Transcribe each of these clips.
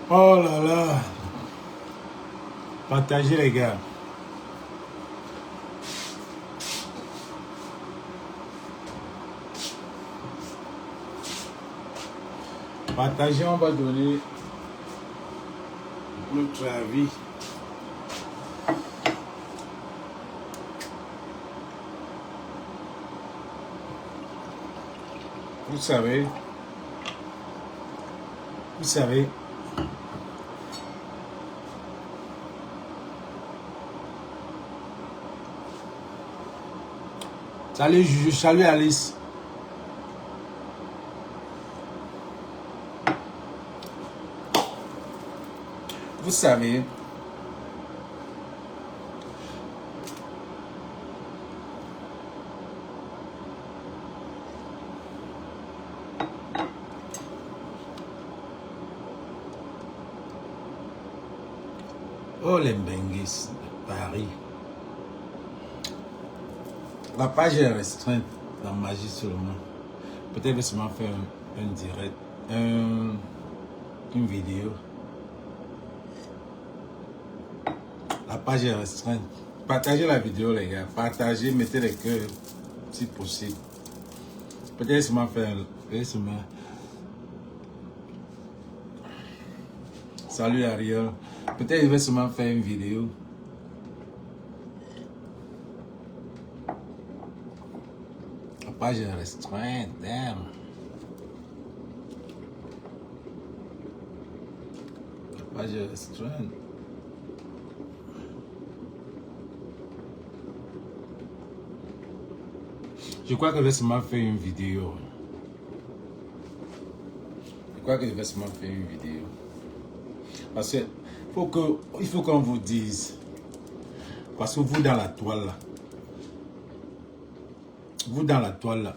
Oh là là. Partagez les gars. Partagez, on va donner notre avis. Vous savez, salut Juju, salut Alice. Vous savez, oh les Benguis de Paris. La page est restreinte dans Magie seulement. Peut-être que seulement faire un direct, une vidéo. La page est restreinte. Partagez la vidéo les gars. Partagez, mettez les cœurs si possible. Peut-être seulement faire un... Salut Ariel. Peut-être je vais seulement faire une vidéo. La page est restreinte. Damn. La page est restreinte. Je crois que je vais seulement faire une vidéo. Parce que il faut qu'on vous dise. Parce que vous dans la toile là.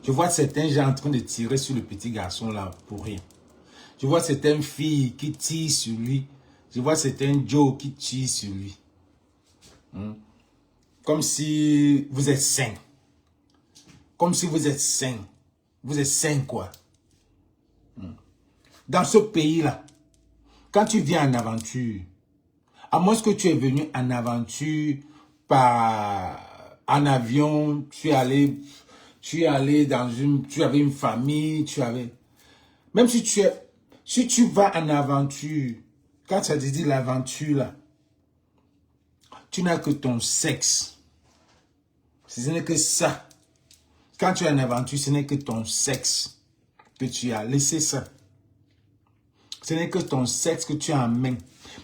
Je vois certains gens en train de tirer sur le petit garçon là pour rien. Je vois certaines filles qui tirent sur lui. Je vois certains Joe qui tirent sur lui. Comme si vous êtes sain. Vous êtes sain quoi. Dans ce pays-là, quand tu viens en aventure, à moins que tu es venu en aventure en avion, tu es allé tu avais une famille, même si tu vas en aventure, quand ça te dit l'aventure là, tu n'as que ton sexe. Ce n'est que ça. Quand tu es en aventure, ce n'est que ton sexe que tu as. Laissez ça. Ce n'est que ton sexe que tu as en main.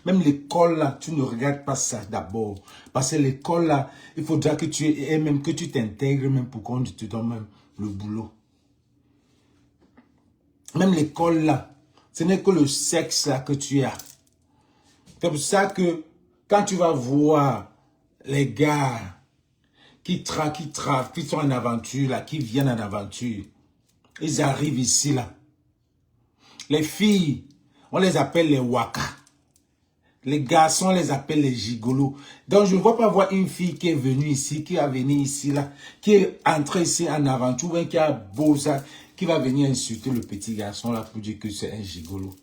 Même l'école là, tu ne regardes pas ça d'abord. Parce que l'école là, il faudra que tu t'intègres même pour qu'on te donne même le boulot. Même l'école là, ce n'est que le sexe là que tu as. C'est pour ça que quand tu vas voir les gars qui sont en aventure là, qui viennent en aventure, ils arrivent ici là. Les filles, on les appelle les waka. Les garçons, on les appelle les gigolos. Donc, je ne vois pas voir une fille qui est venue ici, qui là, qui est entrée ici en aventure, ou qui a beau ça, qui va venir insulter le petit garçon là pour dire que c'est un gigolo.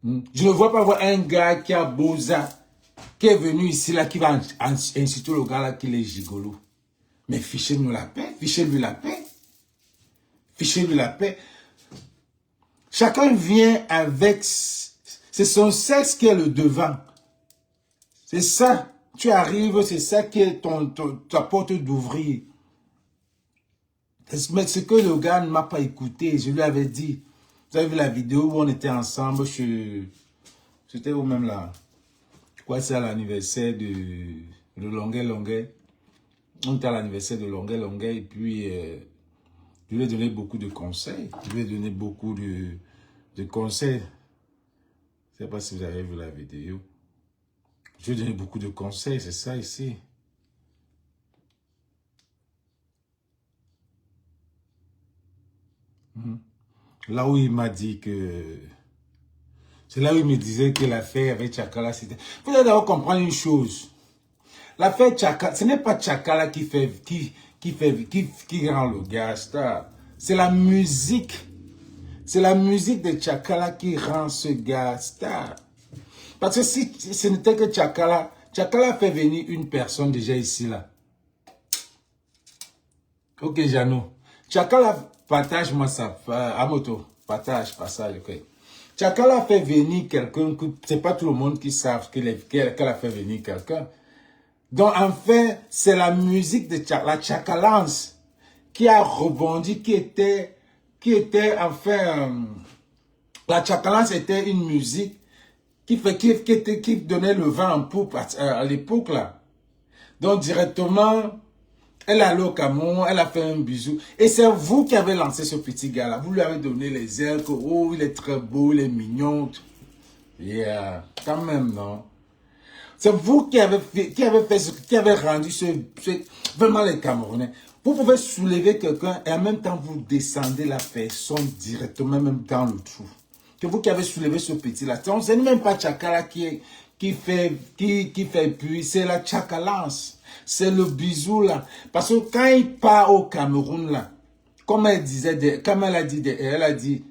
Je ne vois pas voir un gars qui a beau ça, qui est venu ici là, qui va insulter le gars là qui est gigolo. Mais fichez-nous la paix, fichez-lui la paix. Fichez-lui la paix. Chacun vient avec... C'est son sexe qui est le devant. C'est ça. Tu arrives, c'est ça qui est ta porte d'ouvrir. Mais ce que le gars ne m'a pas écouté, je lui avais dit. Vous avez vu la vidéo où on était ensemble, c'était où même là? Quoi, c'est à l'anniversaire de Longuet. On était à l'anniversaire de Longuet et puis je lui ai donné beaucoup de conseils. De conseils. Je ne sais pas si vous avez vu la vidéo. Je lui ai donné beaucoup de conseils, c'est ça ici. Là où il m'a dit que... C'est là où il me disait que l'affaire avec Tchakala, c'était... Vous allez d'abord comprendre une chose. L'affaire Tchakala, ce n'est pas Tchakala qui rend le gars star. C'est la musique. C'est la musique de Tchakala qui rend ce gars star. Parce que si ce n'était que Tchakala, Tchakala fait venir une personne déjà ici, là. Ok, Jano. Tchakala, partage-moi ça. Amoto, partage, ok. Tchakala fait venir quelqu'un, c'est pas tout le monde qui savent qu'elle a fait venir quelqu'un. Donc, en fait, c'est la musique de la Tchakalance qui a rebondi, qui était enfin, la Tchakalance était une musique qui donnait le vent en poupe à l'époque, là. Donc, directement, elle est allée au Cameroun, elle a fait un bisou. Et c'est vous qui avez lancé ce petit gars-là. Vous lui avez donné les ailes, que, oh, il est très beau, il est mignon. Yeah, quand même, non? C'est vous qui avez rendu vraiment les Camerounais. Vous pouvez soulever quelqu'un et en même temps vous descendez la personne directement même dans le trou. C'est vous qui avez soulevé ce petit-là. Ce n'est même pas Tchakala qui fait puis c'est la Tchakalance. C'est le bisou là. Parce que quand il part au Cameroun là, comme elle a dit,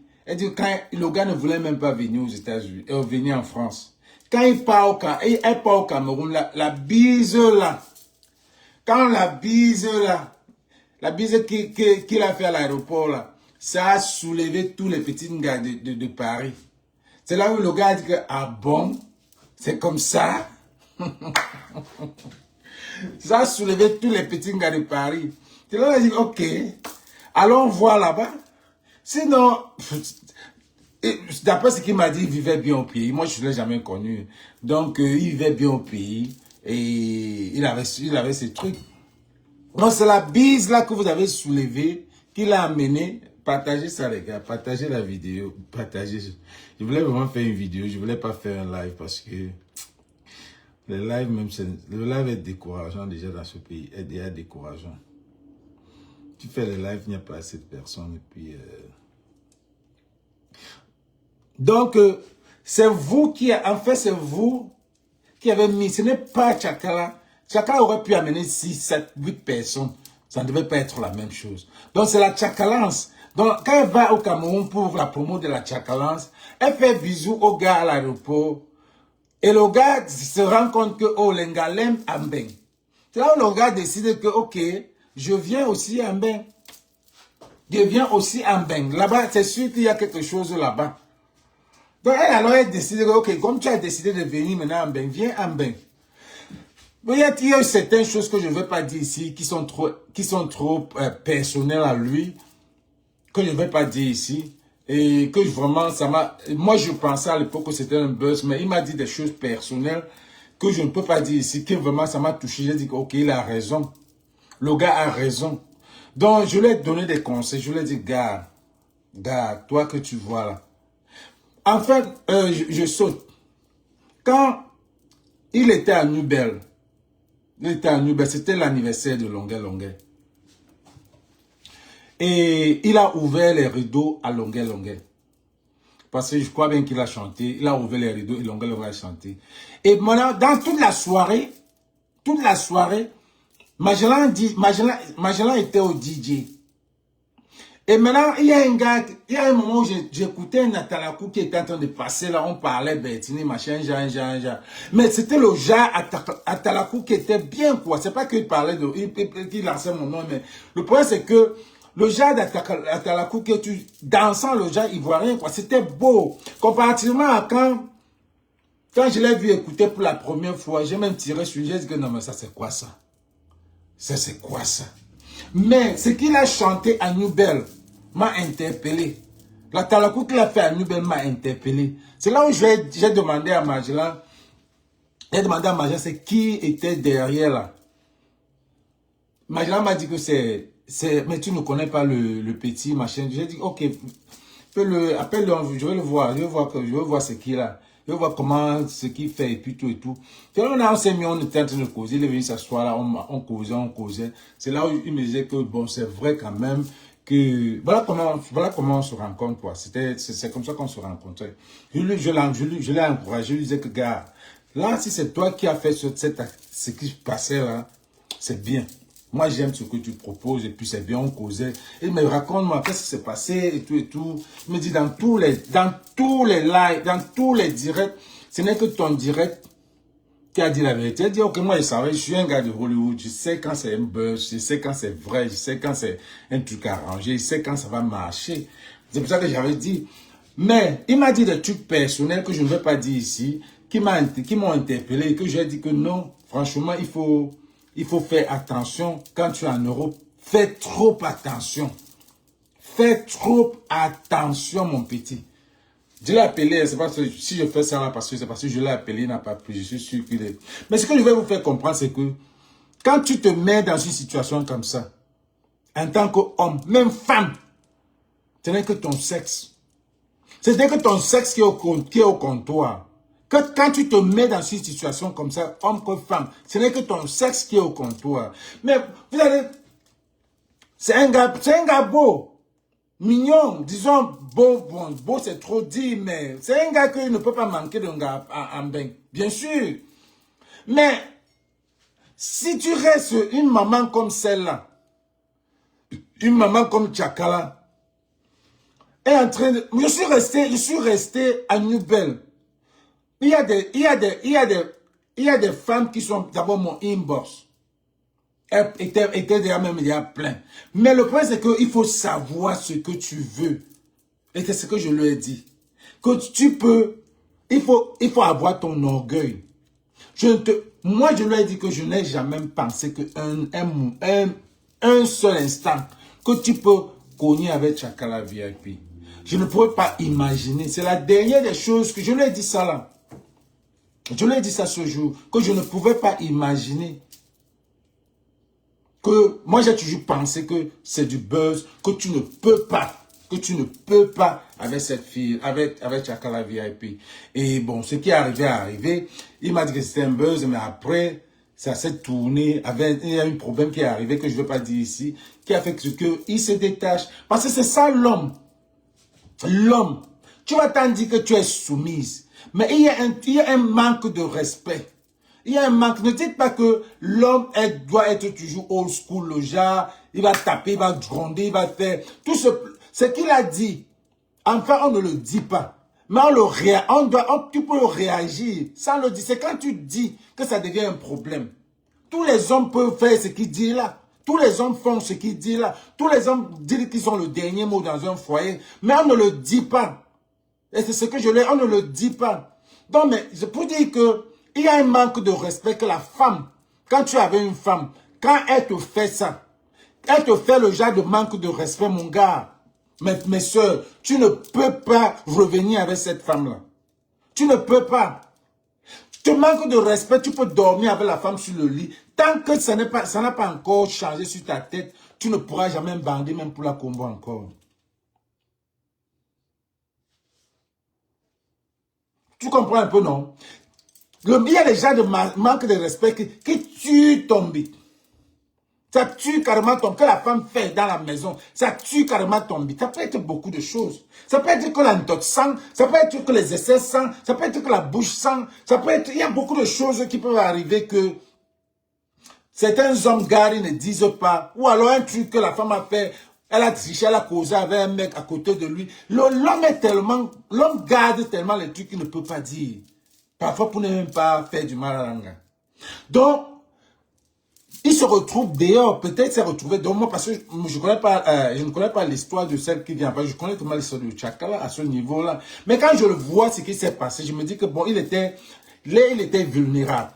quand le gars ne voulait même pas venir aux États-Unis, venir en France. Quand elle part au Cameroun, la bise là, quand la bise qu'il a fait à l'aéroport là, ça a soulevé tous les petits gars de Paris. C'est là où le gars a dit que, ah bon, c'est comme ça. Ça a soulevé tous les petits gars de Paris. C'est là où il a dit, ok, allons voir là-bas. Sinon, d'après ce qu'il m'a dit, il vivait bien au pays. Moi, je ne l'ai jamais connu. Donc, il vivait bien au pays. Et il avait ces trucs. Donc, c'est la bise là que vous avez soulevée, qui l'a amené. Partagez ça, les gars. Partagez la vidéo. Partagez. Je voulais vraiment faire une vidéo. Je ne voulais pas faire un live parce que le live est décourageant déjà dans ce pays. Est déjà décourageant. Tu fais le live, il n'y a pas assez de personnes. Et puis... Donc, c'est vous qui, en fait, c'est vous qui avez mis, ce n'est pas Tchakala. Tchakala aurait pu amener 6, 7, 8 personnes. Ça ne devait pas être la même chose. Donc, c'est la Tchakalance. Donc, quand elle va au Cameroun pour la promo de la Tchakalance, elle fait bisous au gars à l'aéroport. Et le gars se rend compte que, oh, le gars l'aime Ambeng. C'est là où le gars décide que, ok, je viens aussi à Ambeng. Je viens aussi à Ambeng. Là-bas, c'est sûr qu'il y a quelque chose là-bas. Donc, elle a décidé, ok, comme tu as décidé de venir maintenant à Ambeng, viens à Ambeng. Mais il y a certaines choses que je ne vais pas dire ici, qui sont trop personnelles à lui, que je ne vais pas dire ici, et que vraiment, moi je pensais à l'époque que c'était un buzz, mais il m'a dit des choses personnelles que je ne peux pas dire ici, que vraiment ça m'a touché. J'ai dit, ok, il a raison. Le gars a raison. Donc, je lui ai donné des conseils. Je lui ai dit, gars, toi que tu vois là. En fait, je saute. Quand il était à Nubel, c'était l'anniversaire de Longuet. Et il a ouvert les rideaux à Longuet. Parce que je crois bien qu'il a chanté. Il a ouvert les rideaux et Longuet a chanté. Et maintenant, dans toute la soirée, Magellan était au DJ. Et maintenant, il y a un moment où j'écoutais un Atalakou qui était en train de passer là, on parlait Bertini, machin, genre. Mais c'était le genre Atalakou qui était bien, quoi. C'est pas qu'il parlait qu'il lançait mon nom, mais le problème c'est que le genre d'Atalakou que dansant le genre ivoirien, quoi, c'était beau. Comparativement à quand je l'ai vu écouter pour la première fois, j'ai même tiré sur lui, j'ai dit que non, mais ça c'est quoi ça? Ça c'est quoi ça? Mais ce qu'il a chanté à Nubel m'a interpellé. La Talakou qu'il a fait à Nubel m'a interpellé. C'est là où j'ai demandé à Magellan, c'est qui était derrière là. Magellan m'a dit que mais tu ne connais pas le petit machin. J'ai dit, ok, appelle-le, je vais le voir, je veux voir ce qu'il a. Je veux voir comment, ce qu'il fait, et puis tout et tout. On s'est mis, on était en train de causer, il est venu s'asseoir là, on causait. C'est là où il me disait que, bon, c'est vrai quand même que, voilà comment on se rencontre, quoi. C'est comme ça qu'on se rencontrait. Je l'ai encouragé, je lui disais que, gars, là, si c'est toi qui as fait ce qui se passait là, c'est bien. Moi, j'aime ce que tu proposes, et puis c'est bien, on causait. Il me raconte-moi, qu'est-ce qui s'est passé, et tout, et tout. Il me dit, dans tous les lives, dans tous les directs, ce n'est que ton direct qui a dit la vérité. Il dit, ok, moi, je savais, je suis un gars de Hollywood, je sais quand c'est un buzz, je sais quand c'est vrai, je sais quand c'est un truc arrangé, je sais quand ça va marcher. C'est pour ça que j'avais dit. Mais, il m'a dit des trucs personnels que je ne vais pas dire ici, qui m'ont interpellé, et que j'ai dit que non, franchement, il faut faire attention quand tu es en Europe. Fais trop attention. Fais trop attention, mon petit. Je l'ai appelé, c'est pas si je fais ça là, c'est parce que je l'ai appelé, il n'a pas pris, je suis sûr qu'il est. Mais ce que je vais vous faire comprendre, c'est que quand tu te mets dans une situation comme ça, en tant qu'homme, même femme, ce n'est que ton sexe. Ce n'est que ton sexe qui est au comptoir. Que quand tu te mets dans une situation comme ça, homme que femme, ce n'est que ton sexe qui est au comptoir. Mais vous allez, c'est un gars beau. Mignon, disons, beau c'est trop dit, mais c'est un gars qui ne peut pas manquer d'un gars en bain. Bien sûr. Mais, si tu restes une maman comme celle-là, une maman comme Tchakala, est en train de... Je suis resté à Newbell. Il y a des femmes qui sont d'abord mon inbox. Était déjà même il y a plein. Mais le point c'est qu'il faut savoir ce que tu veux. Et c'est ce que je lui ai dit. Que tu peux, il faut avoir ton orgueil. Moi je lui ai dit que je n'ai jamais pensé que un seul instant que tu peux cogner avec Tchakala VIP. Je ne pourrais pas imaginer. C'est la dernière des choses que je lui ai dit ça là. Je lui ai dit ça ce jour. Que je ne pouvais pas imaginer. Que moi j'ai toujours pensé que c'est du buzz, que tu ne peux pas avec cette fille, avec Tchakala VIP. Et bon, ce qui est arrivé, il m'a dit que c'était un buzz, mais après, ça s'est tourné, il y a un problème qui est arrivé, que je ne vais pas dire ici, qui a fait que il se détache. Parce que c'est ça l'homme. L'homme, tu vas t'en dire que tu es soumise, mais il y a un manque de respect. Il y a un manque. Ne dites pas que l'homme doit être toujours old school, le genre, il va taper, il va gronder, il va faire tout ce qu'il a dit. Enfin, on ne le dit pas. Mais tu peux réagir sans le dire. C'est quand tu dis que ça devient un problème. Tous les hommes peuvent faire ce qu'il dit là. Tous les hommes font ce qu'il dit là. Tous les hommes disent qu'ils ont le dernier mot dans un foyer. Mais on ne le dit pas. Et c'est ce que on ne le dit pas. Donc, mais je peux dire que il y a un manque de respect que la femme, quand tu avais une femme, quand elle te fait ça, elle te fait le genre de manque de respect, mon gars. Mes soeurs, tu ne peux pas revenir avec cette femme-là. Tu ne peux pas. Tu manques de respect, tu peux dormir avec la femme sur le lit. Tant que ça n'a pas encore changé sur ta tête, tu ne pourras jamais bander même pour la combo encore. Tu comprends un peu, non? Il y a des gens de manque de respect qui tuent ton bit. Ça tue carrément ton... Que la femme fait dans la maison, ça tue carrément ton bit. Ça peut être beaucoup de choses. Ça peut être que la dot sent, ça peut être que les essais sentent, ça peut être que la bouche sent, ça peut être... Il y a beaucoup de choses qui peuvent arriver que certains hommes garés ne disent pas. Ou alors un truc que la femme a fait, elle a triché, elle a causé avec un mec à côté de lui. L'homme garde tellement les trucs qu'il ne peut pas dire. Parfois pour ne même pas faire du mal à l'anga. Donc, il se retrouve dehors, peut-être s'est retrouvé dehors. Moi, parce que je ne connais pas l'histoire de celle qui vient. Je connais tout mal l'histoire de Tchakala à ce niveau-là. Mais quand je le vois, ce qui s'est passé, je me dis que bon, il était vulnérable.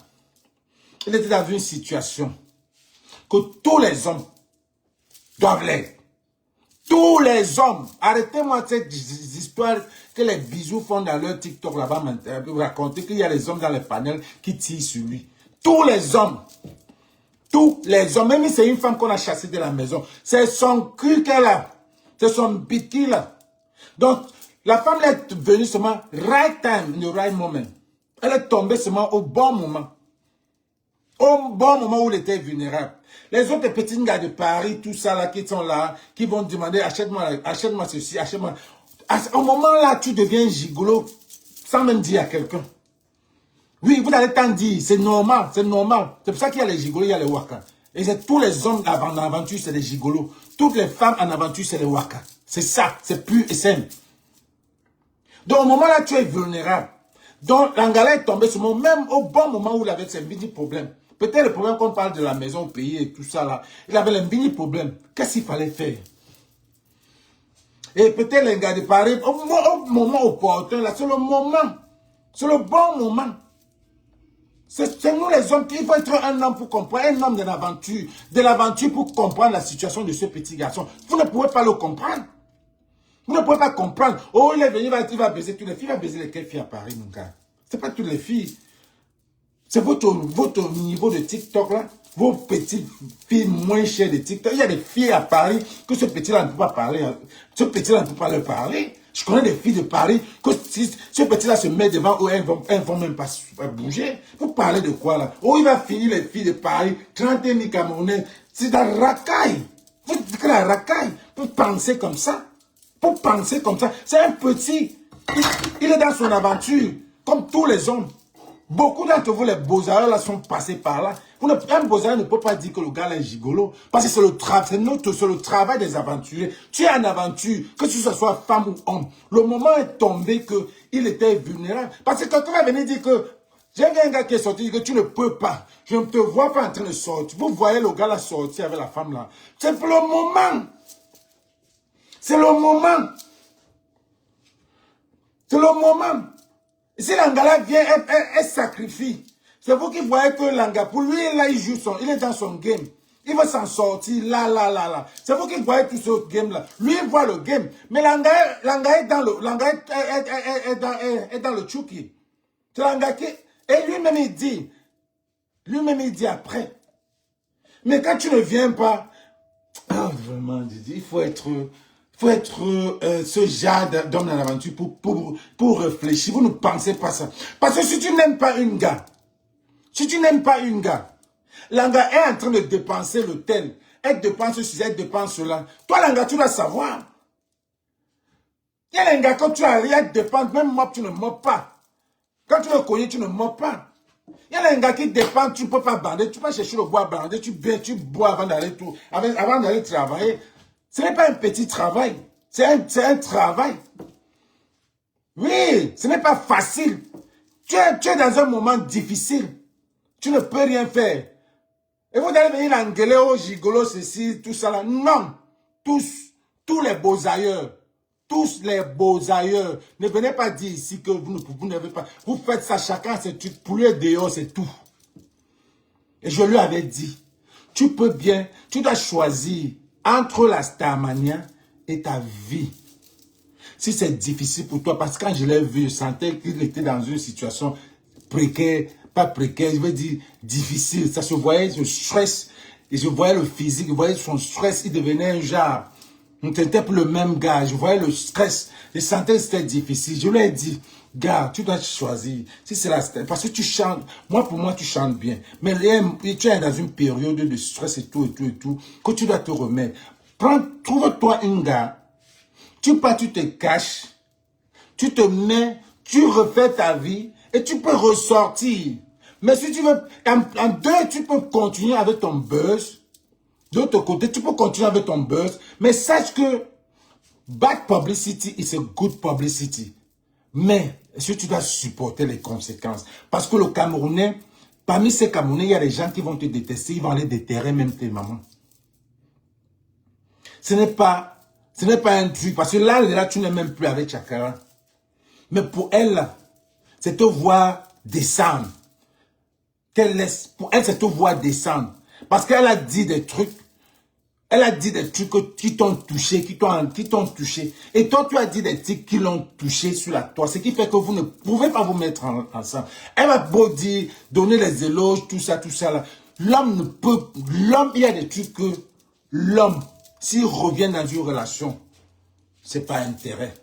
Il était dans une situation que tous les hommes doivent l'être. Tous les hommes, arrêtez-moi cette histoire que les bisous font dans leur TikTok là-bas, raconter qu'il y a les hommes dans les panels qui tirent sur lui. Tous les hommes, même si c'est une femme qu'on a chassée de la maison, c'est son cul qu'elle a, c'est son bikini là. Donc, la femme est venue seulement right time, the right moment. Elle est tombée seulement au bon moment. Au bon moment où il était vulnérable. Les autres petits gars de Paris, tout ça là, qui sont là, qui vont demander, achète-moi ceci, achète-moi. Au moment là, tu deviens gigolo, sans même dire à quelqu'un. Oui, vous allez t'en dire, c'est normal, c'est normal. C'est pour ça qu'il y a les gigolos, il y a les waka. Et c'est tous les hommes en aventure, c'est des gigolos. Toutes les femmes en aventure, c'est des waka. C'est ça, c'est pur et simple. Donc au moment là, tu es vulnérable. Donc l'Angala est tombé sur moi, même au bon moment où il avait ses mini problèmes. Peut-être le problème qu'on parle de la maison au pays et tout ça là, il avait les mini problèmes. Qu'est-ce qu'il fallait faire? Et peut-être les gars de Paris, au moment opportun, là, c'est le moment. C'est le bon moment. C'est nous les hommes, il faut être un homme pour comprendre, un homme de l'aventure pour comprendre la situation de ce petit garçon. Vous ne pouvez pas le comprendre. Vous ne pouvez pas comprendre. Oh, il est venu, il va baiser toutes les filles. Il va baiser lesquelles filles à Paris, mon gars? Ce n'est pas toutes les filles. C'est votre niveau de TikTok, là. Vos petites filles moins chères de TikTok. Il y a des filles à Paris que ce petit-là ne peut pas parler. Ce petit-là ne peut pas leur parler. Je connais des filles de Paris que si ce petit-là se met devant eux, elles vont même pas bouger. Vous parlez de quoi, là? Oh, il va finir les filles de Paris, 31 000 Camerounais. C'est la racaille. Vous dites que la racaille, vous pensez comme ça. Pour penser comme ça. C'est un petit. Il est dans son aventure, comme tous les hommes. Beaucoup d'entre vous, les beaux-arts, là, sont passés par là. Un beaux-arts ne peut pas dire que le gars là est gigolo. Parce que c'est le travail des aventuriers. Tu es en aventure, que ce soit femme ou homme. Le moment est tombé qu'il était vulnérable. Parce que quand on va venir dire que j'ai un gars qui est sorti, que tu ne peux pas. Je ne te vois pas en train de sortir. Vous voyez le gars là sortir avec la femme là. C'est pour le moment. C'est le moment. C'est le moment. Si l'Angala vient, elle sacrifie. C'est vous qui voyez que l'Angala, pour lui, là, il est dans son game. Il va s'en sortir, là. C'est vous qui voyez tout ce game-là. Lui, il voit le game. Mais l'Angala est dans le Chucky. C'est l'Angala qui, et lui-même, il dit après. Mais quand tu ne viens pas, vraiment, il faut être ce genre d'homme dans l'aventure pour réfléchir. Vous ne pensez pas ça. Parce que si tu n'aimes pas une gars, l'anga est en train de dépenser le tel, elle dépense ceci, elle dépense cela. Toi, l'anga, tu dois savoir. Il y a l'anga, quand tu arrives, elle dépense, même moi, tu ne mopes pas. Quand tu le connais, tu ne mopes pas. Il y a l'anga qui dépend, tu ne peux pas bander, tu peux chercher le bois bandé, tu bois avant d'aller travailler. Ce n'est pas un petit travail, c'est un travail. Oui, ce n'est pas facile. Tu es dans un moment difficile. Tu ne peux rien faire. Et vous allez venir engueuler au gigolo, ceci, tout ça là. Non. Tous les beaux ailleurs. Tous les beaux ailleurs. Ne venez pas dire ici que vous n'avez pas. Vous faites ça chacun, c'est tu poulet dehors, c'est tout. Et je lui avais dit, tu peux bien, tu dois choisir entre la Starmania et ta vie. Si c'est difficile pour toi, parce que quand je l'ai vu, je sentais qu'il était dans une situation précaire, pas précaire, je veux dire difficile. Ça se voyait, le stress, et je voyais le physique, je voyais son stress, il devenait un genre. On était pour le même gars, je voyais le stress, je sentais que c'était difficile. Je lui ai dit, gars, tu dois choisir. Si c'est la Star, parce que tu chantes, pour moi, tu chantes bien. Mais tu es dans une période de stress et tout, que tu dois te remettre. Trouve-toi un gars. Tu te caches, tu te mets, tu refais ta vie et tu peux ressortir. Mais si tu veux, en deux, tu peux continuer avec ton buzz. De l'autre côté, tu peux continuer avec ton buzz. Mais sache que bad publicity is a good publicity. Mais est-ce que tu dois supporter les conséquences? Parce que le Camerounais, parmi ces Camerounais, il y a des gens qui vont te détester, ils vont aller déterrer même tes mamans. Ce n'est pas un truc, parce que là, tu n'es même plus avec Chakara. Mais pour elle, c'est te voir descendre. Pour elle, c'est te voir descendre. Parce qu'elle a dit des trucs. Elle a dit des trucs qui t'ont touché, qui t'ont touché. Et toi, tu as dit des trucs qui l'ont touché sur la toi. Ce qui fait que vous ne pouvez pas vous mettre ensemble. Elle va beau dire, donner les éloges, tout ça là. L'homme ne peut, il y a des trucs que l'homme, s'il revient dans une relation, c'est pas intérêt.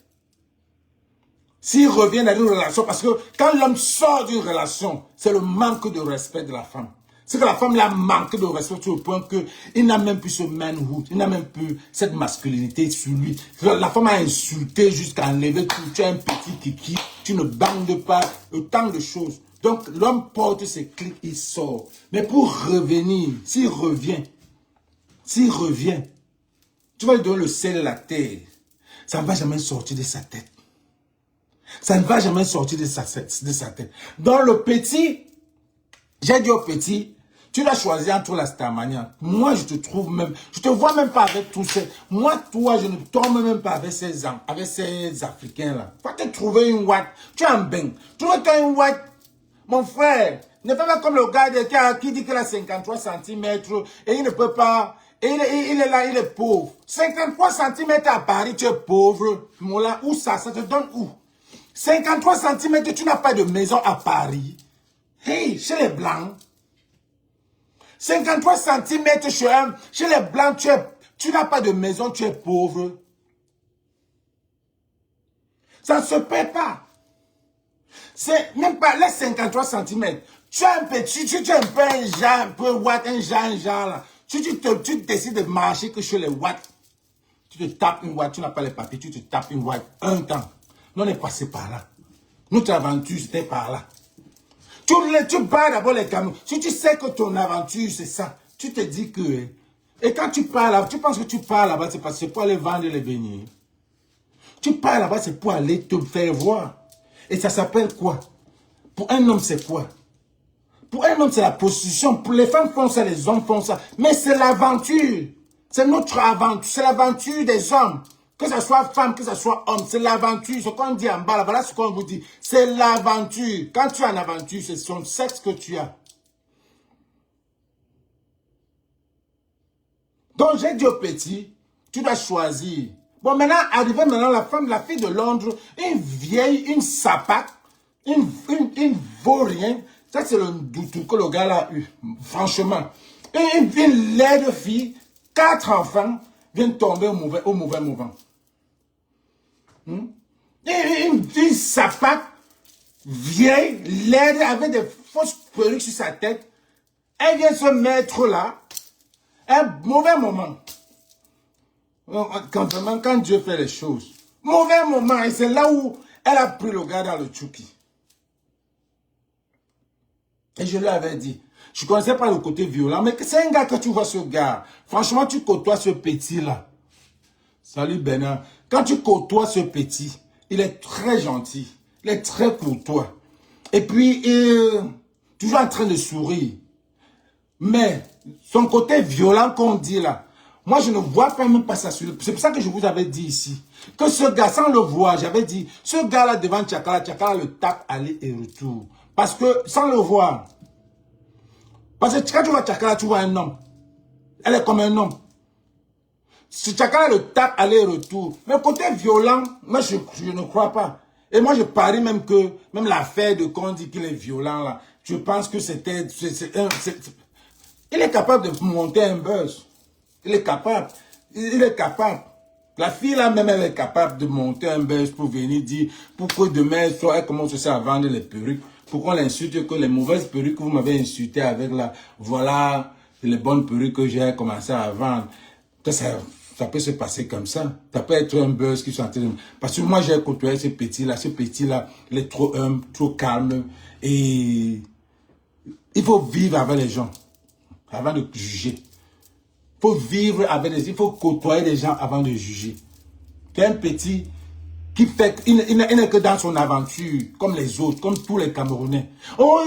S'il revient dans une relation, parce que quand l'homme sort d'une relation, c'est le manque de respect de la femme. C'est que la femme l'a manqué de respect sur le point qu'il n'a même plus ce manhood, il n'a même plus cette masculinité sur lui. La femme a insulté jusqu'à enlever tout. Tu es un petit kiki, tu ne bandes pas, autant de choses. Donc, l'homme porte ses clics, il sort. Mais pour revenir, s'il revient, tu vas lui donner le sel de la terre. Ça ne va jamais sortir de sa tête. Ça ne va jamais sortir de sa tête. Dans le petit, j'ai dit au petit, tu dois choisir entre la Starmania. Moi, je te trouve même, je te vois même pas avec tous ces, moi, toi, je ne tombe même pas avec ces Africains-là. Va te trouver une ouate. Tu as un bain. Tu vois que une ouate. Mon frère, ne fais pas comme le gars qui dit qu'il a 53 cm et il ne peut pas, et il est là, il est pauvre. 53 cm à Paris, tu es pauvre. Moula, où ça te donne où? 53 cm, tu n'as pas de maison à Paris. Hey, chez les Blancs. 53 cm chez les Blancs, tu n'as pas de maison, tu es pauvre. Ça ne se paie pas. C'est même pas les 53 cm. Tu es un petit, tu es un peu un genre, un peu watt, un genre là. Tu décides de marcher que chez les watts. Tu te tapes une watt, tu n'as pas les papiers, tu te tapes une watt un temps. Nous on est passé par là. Notre aventure c'était par là. Tu pars d'abord les camions. Si tu sais que ton aventure c'est ça, tu te dis que... Et quand tu pars là, tu penses que tu pars là-bas, c'est parce que c'est pour aller vendre les beignets. Tu pars là-bas, c'est pour aller te faire voir. Et ça s'appelle quoi? Pour un homme, c'est quoi? Pour un homme, c'est la prostitution. Pour les femmes font ça, les hommes font ça. Mais c'est l'aventure. C'est notre aventure. C'est l'aventure des hommes. Que ce soit femme, que ce soit homme. C'est l'aventure. Ce qu'on dit en bas, là, voilà ce qu'on vous dit. C'est l'aventure. Quand tu es en aventure, c'est son sexe que tu as. Donc, j'ai dit au petit, tu dois choisir. Bon, maintenant, arrivé maintenant, la fille de Londres, une vieille, une sapate, une vaurien. Ça, c'est le doutou que le gars a eu. Franchement. Et une laide fille, 4 enfants, viennent tomber au mauvais moment. Et une sapate, vieille, laide, avec des fausses perruques sur sa tête. Elle vient se mettre là. Un mauvais moment. Quand Dieu fait les choses. Mauvais moment. Et c'est là où elle a pris le gars dans le tchouki. Et je lui avais dit. Je ne connaissais pas le côté violent. Mais c'est un gars que tu vois ce gars. Franchement, tu côtoies ce petit-là. Salut Bernard. Quand tu côtoies ce petit, il est très gentil. Il est très courtois. Et puis, toujours en train de sourire. Mais, son côté violent qu'on dit là, moi je ne vois pas même pas ça. C'est pour ça que je vous avais dit ici. Que ce gars, sans le voir, j'avais dit, ce gars-là devant Tchakala, Tchakala le tape aller et retour. Parce que, sans le voir, parce que quand tu vois Tchakala, tu vois un homme. Elle est comme un homme. Si Tchakala le tape aller et retour. Mais côté violent, moi je ne crois pas. Et moi je parie même que, même l'affaire de qu'on dit qu'il est violent là, je pense que c'était... Il est capable de monter un buzz. Il est capable. Il est capable. La fille là même, elle est capable de monter un buzz pour venir dire pourquoi demain soir elle commence à vendre les perruques. Pourquoi on l'insulte que les mauvaises perruques que vous m'avez insultées avec là, voilà les bonnes perruques que j'ai commencé à vendre. Ça peut se passer comme ça. Ça peut être un buzz qui sont en train de... Parce que moi j'ai côtoyé ce petit là, il est trop humble, trop calme. Et il faut vivre avec les gens avant de juger. Il faut vivre avec les gens, il faut côtoyer les gens avant de juger. C'est un petit qui fait, il n'est que dans son aventure, comme les autres, comme tous les Camerounais. Oh,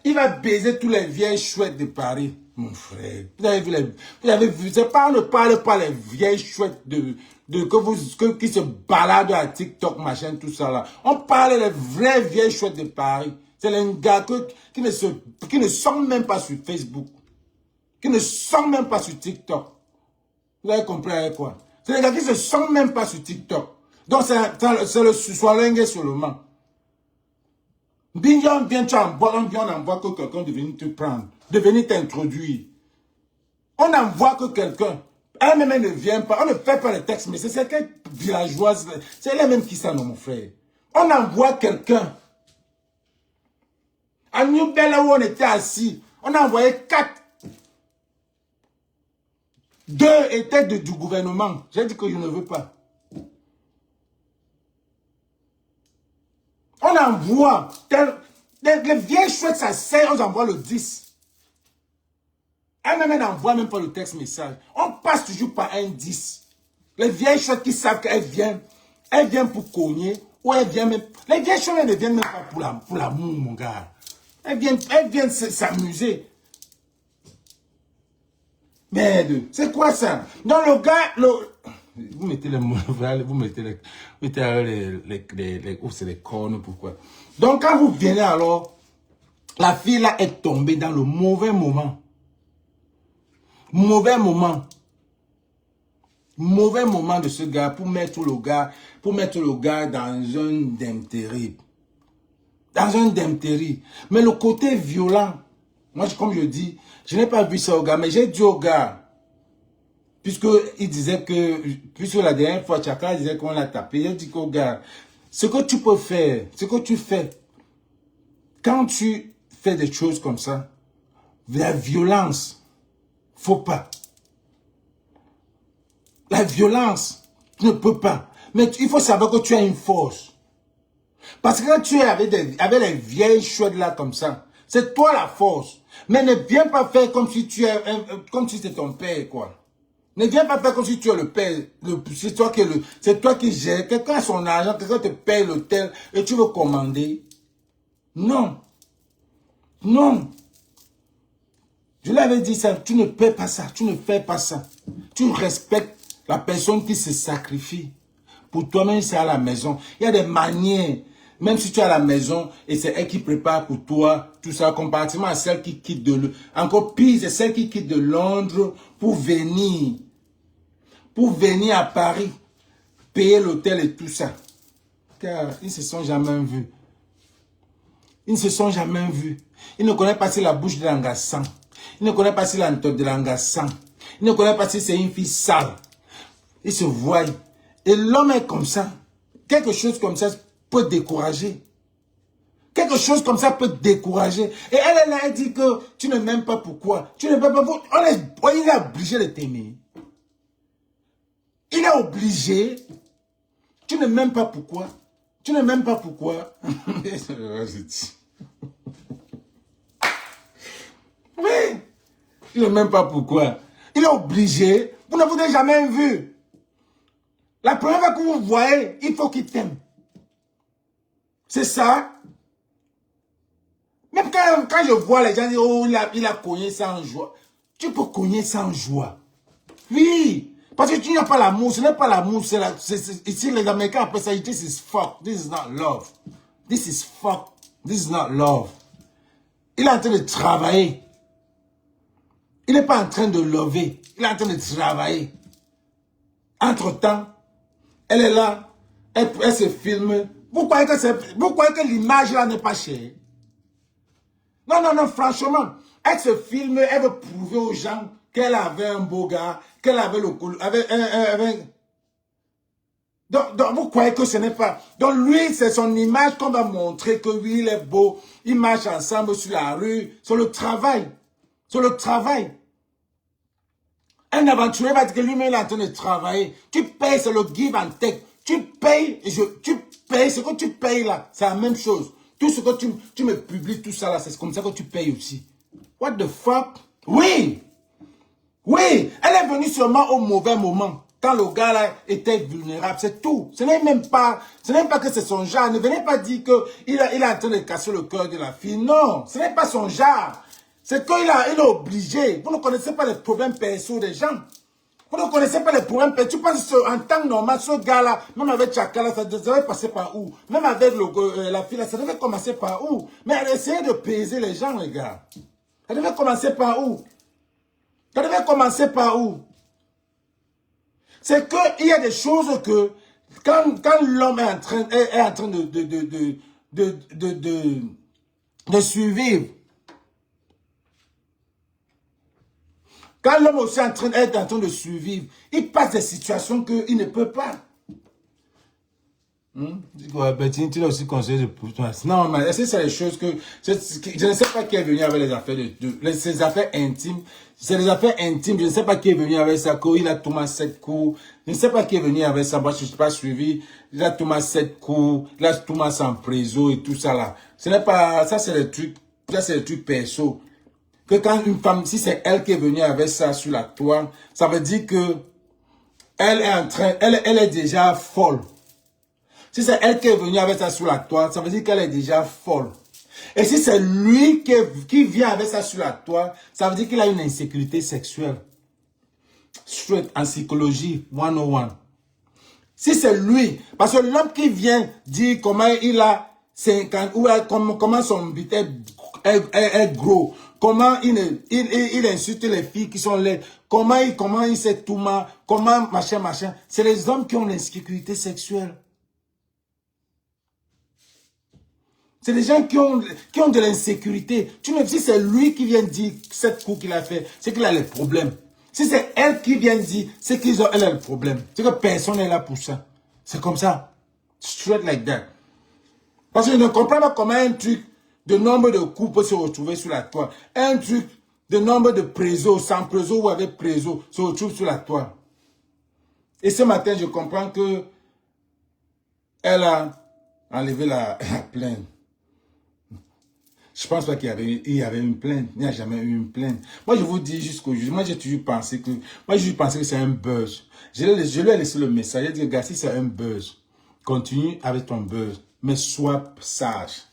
il va baiser tous les vieilles chouettes de Paris. Mon frère, vous avez vu, c'est pas, on ne parle pas les vieilles chouettes qui se baladent à TikTok, machin, tout ça là. On parle les vraies vieilles chouettes de Paris. C'est les gars qui ne sont même pas sur Facebook. Qui ne sont même pas sur TikTok. Vous avez compris avec quoi? C'est les gars qui ne sont même pas sur TikTok. Donc c'est le soilingue seulement. Bignon vient, tu envoies, on envoie que quelqu'un de venir te prendre, de venir t'introduire. On envoie que quelqu'un, elle-même elle ne vient pas, on ne fait pas les textes, mais c'est quelqu'un villageoise, c'est elle-même qui s'en mon frère. On envoie quelqu'un. À New Bella où on était assis, on a envoyé 4. 2 étaient du gouvernement. J'ai dit que je ne veux pas. On envoie Les vieilles chouettes, ça sert, on envoie le 10. Elle n'envoie même pas le texte message. On passe toujours par un 10. Les vieilles chouettes qui savent qu'elles viennent pour cogner, ou elles viennent même... Les vieilles chouettes ne viennent même pas pour l'amour, mon gars. Elles viennent s'amuser. Merde, c'est quoi ça? Non, le gars, vous mettez les mots, vous mettez les cornes, pourquoi? Donc, quand vous venez alors, la fille là est tombée dans le mauvais moment. Mauvais moment de ce gars pour mettre le gars dans un dème terrible. Dans un dème terrible. Mais le côté violent, moi, comme je dis, je n'ai pas vu ça au gars, mais j'ai dit au gars, puisque la dernière fois, Chaka disait qu'on l'a tapé, j'ai dit au gars, ce que tu peux faire, ce que tu fais, quand tu fais des choses comme ça, la violence, faut pas. La violence, tu ne peux pas. Mais il faut savoir que tu as une force. Parce que quand tu es avec les vieilles chouettes là comme ça, c'est toi la force. Mais ne viens pas faire comme si tu es comme si c'était ton père, quoi. Ne viens pas faire comme si tu es le père. C'est toi qui gères. Quelqu'un a son argent, quelqu'un te paye l'hôtel et tu veux commander. Non. Non. Je l'avais dit ça, tu ne paies pas ça, tu ne fais pas ça. Tu respectes la personne qui se sacrifie. Pour toi-même, c'est à la maison. Il y a des manières. Même si tu es à la maison et c'est elle qui prépare pour toi, tout ça, comparativement à celle qui quitte encore pire, c'est celle qui quitte de Londres pour venir à Paris, payer l'hôtel et tout ça. Car ils ne se sont jamais vus. Ils ne se sont jamais vus. Ils ne connaissent pas si la bouche de l'angassan. Ils ne connaissent pas si l'entour de l'angassan. Ils ne connaissent pas si c'est une fille sale. Ils se voient. Et l'homme est comme ça. Quelque chose comme ça peut décourager. Quelque chose comme ça peut décourager. Et elle dit que tu ne m'aimes pas, pourquoi? Tu ne m'aimes pas. Il est obligé de t'aimer. Il est obligé. Tu ne m'aimes pas, pourquoi? Tu ne m'aimes pas, pourquoi? Oui. Tu ne m'aimes pas, pourquoi? Il est obligé. Vous ne vous avez jamais vu. La première fois que vous voyez, il faut qu'il t'aime. C'est ça. Même quand je vois les gens dire, oh, il a cogné sans joie. Tu peux cogner sans joie. Oui. Parce que tu n'as pas l'amour. Ce n'est pas l'amour. Ici, les Américains appellent ça, this is fuck. This is not love. This is fuck. This is not love. Il est en train de travailler. Il n'est pas en train de lover. Il est en train de travailler. Entre-temps, elle est là. Elle se filme. Vous croyez que l'image là n'est pas chère? Non, non, non, franchement. Elle se filme, elle veut prouver aux gens qu'elle avait un beau gars, qu'elle avait le col. Donc, vous croyez que ce n'est pas... Donc, lui, c'est son image qu'on va montrer que oui, il est beau. Ils marchent ensemble sur la rue. C'est le travail. C'est le travail. Un aventurier va dire que lui-même, il est en train de travailler. Tu payes, c'est le give and take. Tu payes, tu payes, ce que tu payes là, c'est la même chose. Tout ce que tu me publies, tout ça là, c'est comme ça que tu payes aussi. What the fuck? Oui! Oui! Elle est venue seulement au mauvais moment. Quand le gars là était vulnérable, c'est tout. Ce n'est même pas que c'est son genre. Ne venez pas dire qu'il est en train de casser le cœur de la fille. Non, ce n'est pas son genre. C'est qu'il est obligé. Vous ne connaissez pas les problèmes perso des gens. Vous ne connaissez pas les problèmes perso. Tu penses qu'en temps normal, ce gars-là, même avec Chaka, ça devait passer par où? Même avec la fille, là, ça devait commencer par où? Mais elle essayait de peser les gens, les gars. Ça devait commencer par où? Ça devait commencer par où? C'est qu'il y a des choses que, quand l'homme est en train de suivre, quand l'homme aussi est en train de survivre, il passe des situations qu'il ne peut pas. Dis que, Bertine, tu l'as aussi conseillé pour toi. Non, mais est-ce que c'est les choses que... Je ne sais pas qui est venu avec les affaires ces affaires intimes. C'est les affaires intimes. Je ne sais pas qui est venu avec ça. Il a Thomas 7 coups. Je ne sais pas qui est venu avec ça. Moi, je ne suis pas suivi. Il a Thomas 7 coups. Il a Thomas en prison et tout ça là. Ce n'est pas... Ça, c'est les trucs... Ça, c'est les trucs perso. Que quand une femme... Si c'est elle qui est venue avec ça sur la toile, ça veut dire que... Elle est en train... Elle est déjà folle. Si c'est elle qui est venue avec ça sur la toile, ça veut dire qu'elle est déjà folle. Et si c'est lui qui vient avec ça sur la toile, ça veut dire qu'il a une insécurité sexuelle. Straight en psychologie, 101. Si c'est lui, parce que l'homme qui vient dire comment il a 50, ou comment son bit est gros, comment il insulte les filles qui sont laides, comment il sait tout mal, comment machin, c'est les hommes qui ont l'insécurité sexuelle. C'est des gens qui ont de l'insécurité. Tu me dis, c'est lui qui vient dire cette coup qu'il a fait, c'est qu'il a les problèmes. Si c'est elle qui vient dire, c'est qu'elle a le problème. C'est que personne n'est là pour ça. C'est comme ça. Straight like that. Parce que je ne comprends pas comment un truc de nombre de coups peut se retrouver sur la toile. Un truc de nombre de présos, sans présos ou avec présos, se retrouve sur la toile. Et ce matin, je comprends que elle a enlevé la plainte. Je pense pas qu'il y avait une plainte. Il n'y a jamais eu une plainte. Moi, je vous dis jusqu'aujourd'hui, moi, j'ai toujours pensé que c'est un buzz. Je lui ai laissé le message. J'ai dit, gars, si c'est un buzz, continue avec ton buzz, mais sois sage.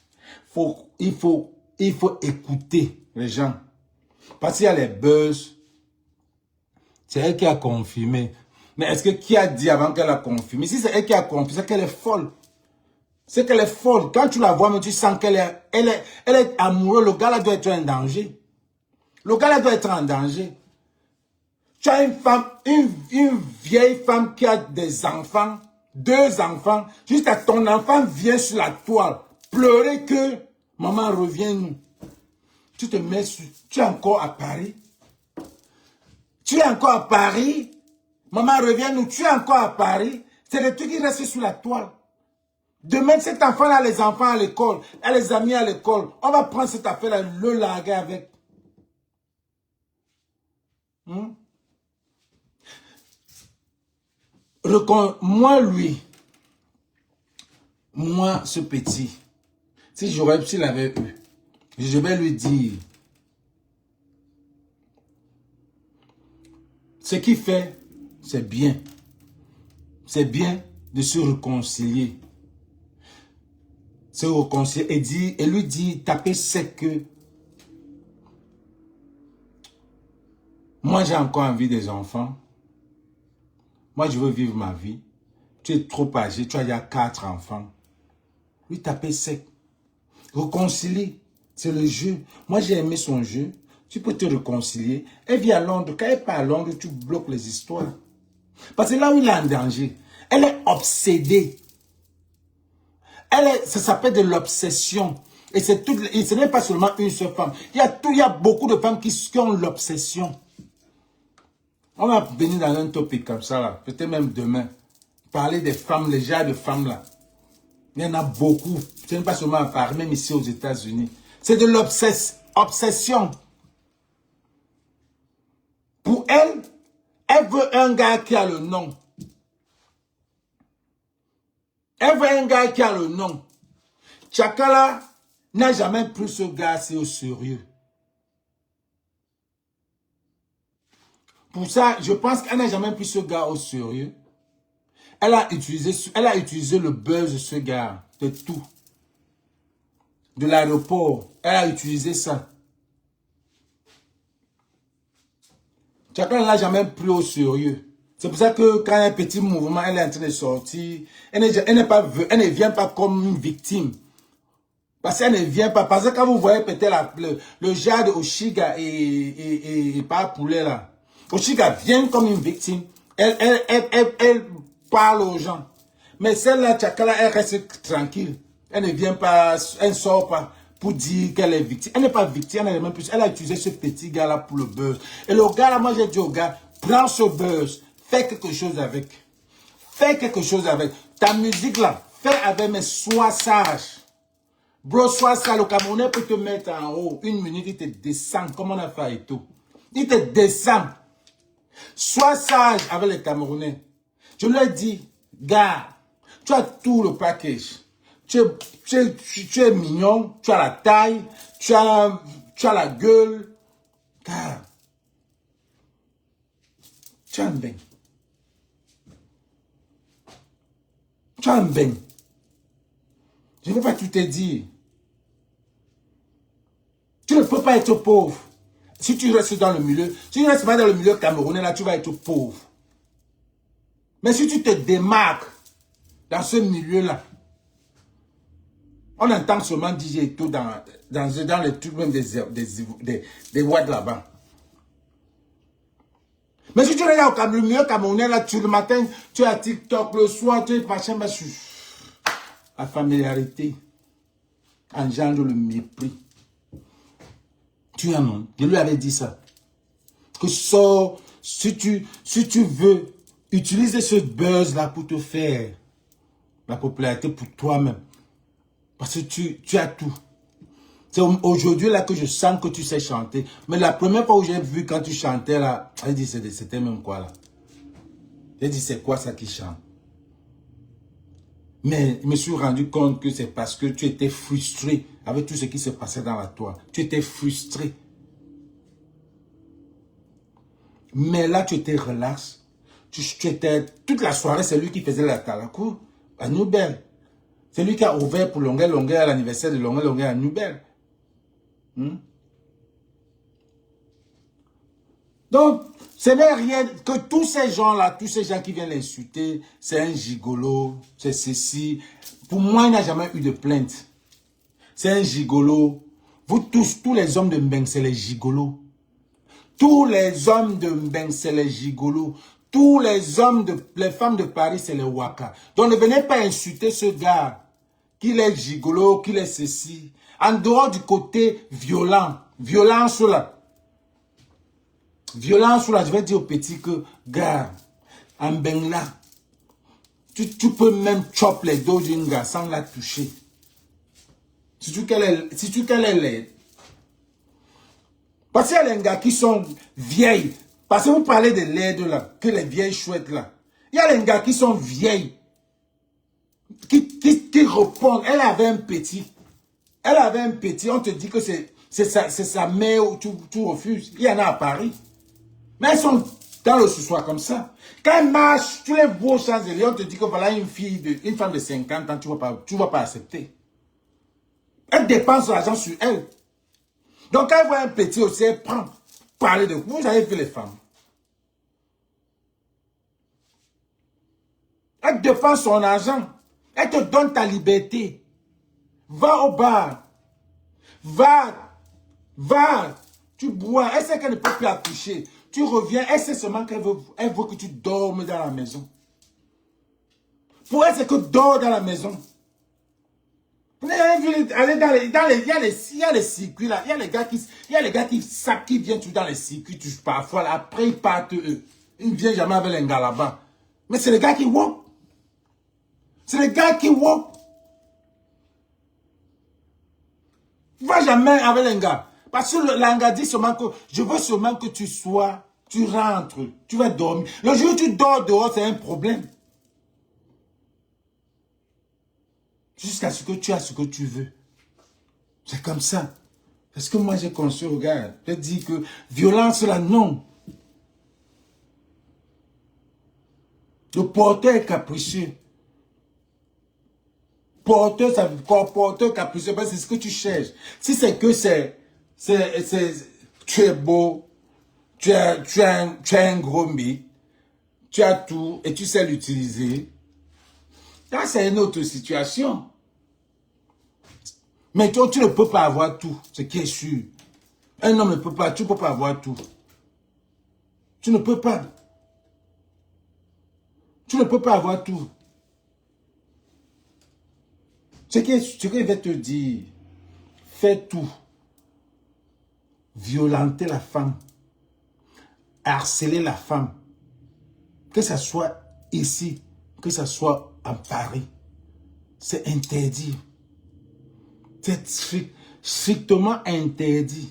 Il faut écouter les gens. Parce qu'il y a les buzz, c'est elle qui a confirmé. Mais est-ce que qui a dit avant qu'elle a confirmé? Si c'est elle qui a confirmé, c'est qu'elle est folle. C'est qu'elle est folle. Quand tu la vois, mais tu sens qu'elle est amoureuse. Le gars là doit être en danger. Le gars là doit être en danger. Tu as une femme, une vieille femme qui a des enfants, 2 enfants. Jusqu'à ton enfant vient sur la toile pleurer que maman revienne. Tu te mets sur... Tu es encore à Paris. Tu es encore à Paris. Maman revient nous. Tu es encore à Paris. C'est le truc qui reste sur la toile. Demain, cet enfant-là, les enfants à l'école, a les amis à l'école, on va prendre cette affaire-là, le larguer avec. Moi, ce petit, s'il avait eu, je vais lui dire, ce qu'il fait, c'est bien. C'est bien de se réconcilier. Se réconcilier et lui dire, taper sec que moi j'ai encore envie des enfants. Moi je veux vivre ma vie. Tu es trop âgé, tu as déjà 4 enfants. Lui taper sec. Réconcilier, c'est le jeu. Moi j'ai aimé son jeu. Tu peux te réconcilier. Elle vit à Londres. Quand elle part à Londres, tu bloques les histoires. Parce que là où il est en danger, elle est obsédée. Ça s'appelle de l'obsession. Et ce n'est pas seulement une seule femme. Il y a beaucoup de femmes qui ont l'obsession. On va venir dans un topic comme ça, là. Peut-être même demain. Parler des femmes, les genres de femmes, là. Il y en a beaucoup. Ce n'est pas seulement à Paris, même ici aux États-Unis. C'est de l'obsession. Pour elle, elle veut un gars qui a le nom. Elle veut un gars qui a le nom. Tchakala n'a jamais pris ce gars assez au sérieux. Pour ça, je pense qu'elle n'a jamais pris ce gars au sérieux. Elle a utilisé le buzz de ce gars, de tout. De l'aéroport, elle a utilisé ça. Tchakala n'a jamais pris au sérieux. C'est pour ça que quand il y a un petit mouvement, elle est en train de sortir. Elle ne vient pas comme une victime. Parce qu'elle ne vient pas. Parce que quand vous voyez peut-être le genre de Oshiga et pas poulet là. Oshiga vient comme une victime. Elle parle aux gens. Mais celle-là, Tchakala, elle reste tranquille. Elle ne vient pas, elle ne sort pas pour dire qu'elle est victime. Elle n'est pas victime, elle a utilisé ce petit gars-là pour le buzz. Et le gars-là, moi j'ai dit au gars, prends ce buzz. Fais quelque chose avec. Fais quelque chose avec. Ta musique là, Fais avec, mais sois sage. Bro, sois sage. Le Camerounais peut te mettre en haut. 1 minute, il te descend. Comme on a fait et tout. Il te descend. Sois sage avec les Camerounais. Je leur dis, gars, tu as tout le package. Tu es mignon, tu as la taille, tu as la gueule. Gars, tu as un bain. Tu as un bain. Je ne vais pas tout te dire. Tu ne peux pas être pauvre. Si tu restes dans le milieu, si tu ne restes pas dans le milieu camerounais, là, tu vas être pauvre. Mais si tu te démarques dans ce milieu-là, on entend seulement DJ et tout dans les trucs même des watts là-bas. Mais si tu regardes au milieu camerounais, là, le matin, tu as TikTok, le soir, tu es machin, la familiarité engendre le mépris. Tu as non. Je lui avais dit ça. Que si tu veux utiliser ce buzz-là pour te faire la popularité pour toi-même. Parce que tu as tout. C'est aujourd'hui là que je sens que tu sais chanter. Mais la première fois où j'ai vu quand tu chantais là, j'ai dit c'était même quoi là. J'ai dit c'est quoi ça qui chante. Mais je me suis rendu compte que c'est parce que tu étais frustré avec tout ce qui se passait dans la toi. Tu étais frustré. Mais là, tu étais relax. Tu étais, toute la soirée, c'est lui qui faisait la talakou à Noubel. C'est lui qui a ouvert pour Longueur à l'anniversaire de Longueur à Noubel. Donc, ce n'est rien que tous ces gens-là, tous ces gens qui viennent l'insulter, c'est un gigolo, c'est ceci. Pour moi, il n'a jamais eu de plainte. C'est un gigolo. Vous tous les hommes de Mbeng, c'est les gigolos. Tous les hommes de Mbeng, c'est les gigolos. Tous les femmes de Paris, c'est les waka. Donc ne venez pas insulter ce gars, qu'il est gigolo, qu'il est ceci. En dehors du côté violent, violence là. Violence là, je vais dire au petit que, gars, en Mbeng là, tu peux même chop les dos d'une gars sans la toucher. Si tu qu'elle est laide. Parce qu'il y a les gars qui sont vieilles. Parce que vous parlez de l'aide là, que les vieilles chouettes là. Il y a les gars qui sont vieilles. Qui répondent. Elle avait un petit. Elle avait un petit. On te dit que c'est sa mère où tu refuses. Il y en a à Paris. Mais elles sont dans le sous-soir comme ça. Quand elles marchent, tu les vois aux Champs-Élysées, on te dit que voilà une femme de 50 ans, tu vas pas accepter. Elle dépense l'argent sur elle. Donc, quand elle voit un petit aussi, elle prend. Parler de vous avez vu les femmes. Elle dépense son argent. Elle te donne ta liberté. Va au bar. Va. Tu bois. Elle sait qu'elle ne peut plus accoucher. Tu reviens. Elle sait seulement qu'elle veut que tu dormes dans la maison. Pour elle, c'est que dors dans la maison. Vous avez vu, aller il y a les circuits là. Il y a les gars qui viennent tout dans les circuits. Parfois, là, après, ils partent eux. Ils ne viennent jamais avec les gars là-bas. Mais c'est les gars qui walk. C'est les gars qui walk. Va jamais avec les gars. Parce que le gars dit seulement que je veux seulement que tu rentres, tu vas dormir. Le jour où tu dors dehors, c'est un problème. Jusqu'à ce que tu as ce que tu veux. C'est comme ça. Parce que moi, j'ai conçu, regarde, je dis que violence là, non. Le porteur est capricieux. Porteur capricieux, c'est ce que tu cherches. Si c'est que tu es beau, tu as un gros mythe, tu as tout et tu sais l'utiliser, là, c'est une autre situation. Mais toi, tu ne peux pas avoir tout, ce qui est sûr. Un homme ne peut pas, tu ne peux pas avoir tout. Tu ne peux pas. Tu ne peux pas avoir tout. Ce que je vais te dire, fais tout. Violenter la femme. Harceler la femme. Que ce soit ici, que ce soit en Paris. C'est interdit. C'est strictement interdit.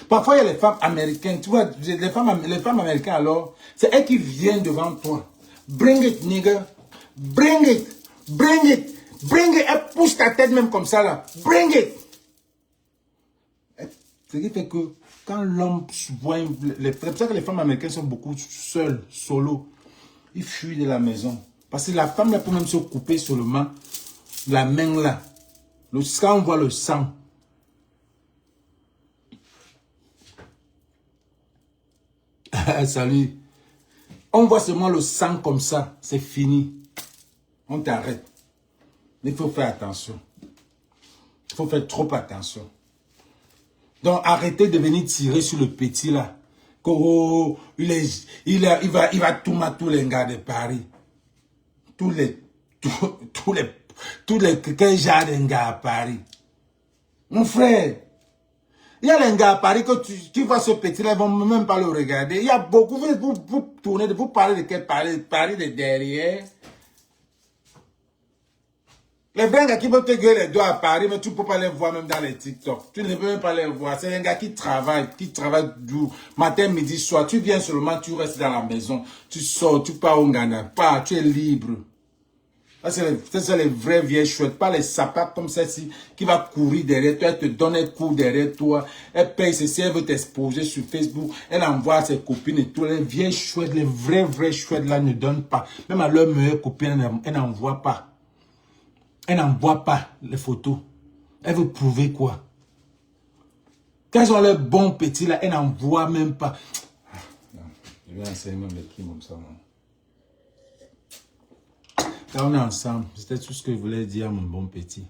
Parfois, il y a les femmes américaines. Tu vois, les femmes américaines, alors, c'est elles qui viennent devant toi. Bring it, nigga. Bring it. Bring it. Bring it. Elle pousse ta tête même comme ça, là. Bring it. Ce qui fait que quand l'homme voit... C'est pour ça que les femmes américaines sont beaucoup seules, solo. Ils fuient de la maison. Parce que la femme, là, peut même se couper seulement la main, là. Quand on voit le sang. Salut. On voit seulement le sang comme ça. C'est fini. On t'arrête. Mais il faut faire attention. Il faut faire trop attention. Donc, arrêtez de venir tirer sur le petit là. Oh, il va tout mater tous les gars de Paris. Tous les quel genre de gars à Paris. Mon frère, il y a les gars à Paris que tu vois ce petit là, ils vont même pas le regarder. Il y a beaucoup, vous tournez, vous parlez de quel Paris? Paris de derrière. Les vrais gars qui vont te gueuler les doigts à Paris, mais tu ne peux pas les voir même dans les TikTok. Tu ne peux même pas les voir. C'est un gars qui travaille dur, matin, midi, soir. Tu viens seulement, tu restes dans la maison. Tu sors, tu pars au Ghana. Pas, tu es libre. Ça, c'est les vraies vieilles chouettes. Pas les sapats comme celle-ci qui va courir derrière toi. Elle te donne un coup derrière toi. Elle paye ceci, elle veut t'exposer sur Facebook. Elle envoie à ses copines et tout. Les vieilles chouettes, les vraies chouettes là ne donnent pas. Même à leur meilleure copine, elle n'envoie pas. Elle n'envoie pas les photos. Elle veut prouver quoi? Quand ils ont les bons petits là, elle n'envoie même pas. Je vais enseigner même les prix comme ça. Quand on est ensemble, c'était tout ce que je voulais dire à mon bon petit.